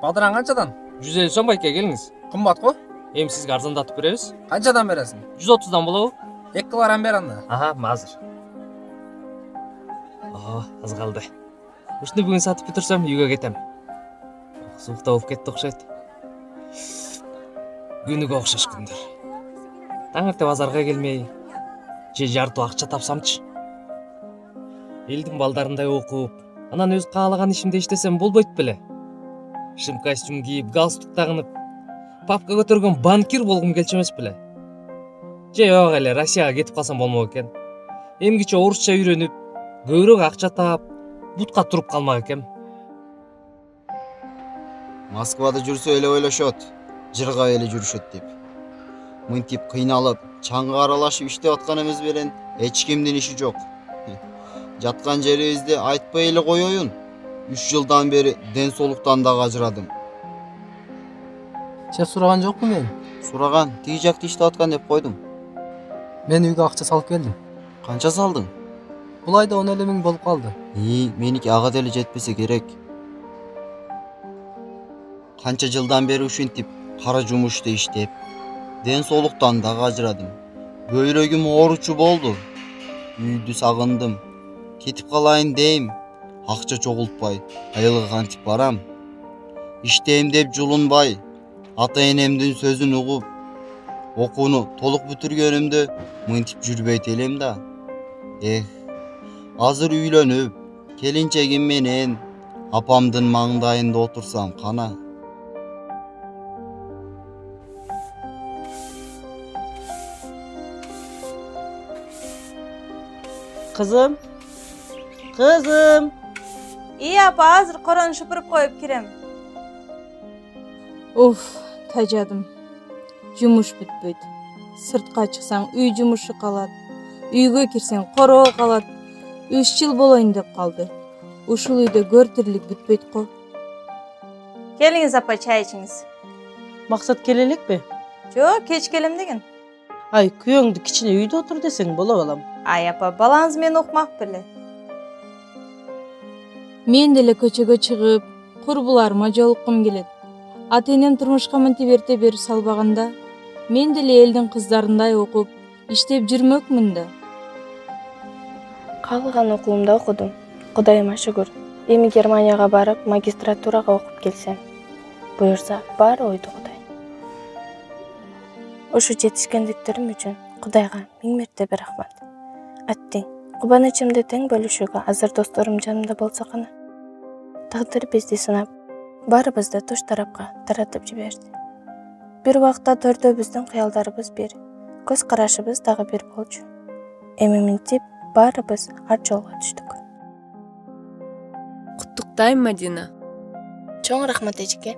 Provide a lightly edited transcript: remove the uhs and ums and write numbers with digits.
Бадыраң канчадан? 150 сом байке, келиңиз. Кымбат го? Эми сизге арзандатып беребиз. Канчадан бересиң? 130дан болобу? 2 килограмм бер анда. Азыр. Аз калды. Ушуну бүгүн сатып бүтүрсөм үйгө кетем. Суукта болуп кетти окшойт. Күнүгө окшош күндөр. Таң эрте базарга келмей, же жартуу акча тапсамчы. Элдин балдарындай окуп, анан өз каалаган ишимде иштесем болбойт беле? Шым костюм кийип, галстук тагынып, папка көтөргөн банкир болгум келчү эмес беле? Же ок эле Россияга кетип калсам болмок экен. Эмгиче орусча үйрөнүп, көбүрөөк акча таап, бутка туруп калмак экем. Москвада жүрсө эле ойлошот, жыргап эле жүрүшөт деп. Мынтип кыйналып, чаңга аралашып иштеп аткан эмес менен эч кимдин иши жок. Жаткан жерибизди айтпай эле коеюн. 3 жылдан бери ден соолуктан да ажырадым. Сен сураган жокмун мен? Сураган, тиги жакта иштеп аткан деп койдум. Мен үйгө акча салып келдим. Канча салдың? Бул айда 10 эле миң болуп калды. Меники ага деле жетпесе керек. Канча жылдан бери ушинтип кара жумушта иштеп, ден соолуктан да ажырадым. Бөйрөгүм ооручу болду. Үйдү сагындым. Кетип калайын дейм. Акча чогултпай, айылга кантип барам? Иштейм деп жулунбай, ата энемдин сөзүн угуп, окууну толук бүтүргөнүмдө мынтип жүрбөйт элем да. Азыр үйлөнүп, келинчегим менен апамдын маңдайында отурсам кана. Kızım. İyi apa, azыр корonu шупуруп коюп кирем. Уф, тажадым. Жумуш бүтпөйт. Сыртка чыксаң үй жумушу калат. Үйгө кирсең короо калат. 3 жыл болоюн деп калды. Ушул үйдө көр тирлик бүтпөйт го. Келиңиз апа, чай ичиңиз. Maksat kelelek mi? Жок, кеч келем деген. Ay kuyöңдү кичине үйдө отур десең боло калам. Ай апа, балаңыз мени укмак беле. Мен деле көчөгө чыгып, курбуларыма жолуккум келет. Ата энем турмушка мынтип эрте берип салбаганда, мен деле элдин кыздарындай окуп, иштеп жүрмөкмүн да. Калган окуумда окудум. Кудайыма шүгүр. Эми Германияга барып, магистратурага окуп келсем. Буюрса, баары ойду Кудай. Ушу жетишкендиктерим үчүн Кудайга миң мертебе рахмат. Аттең, кубанычымды тең бөлүшүүгө азыр досторум жанымда болсо кана. Тагдыр бизди сынап, баарыбызды туш тарапка таратып жиберди. Бир убакта төртөөбүздүн кыялдарыбыз бир, көз карашыбыз дагы бир болчу. Эми мынтип баарыбыз ар жолго түштүк. Куттуктайм, Мадина. Чоң рахмат эжеке.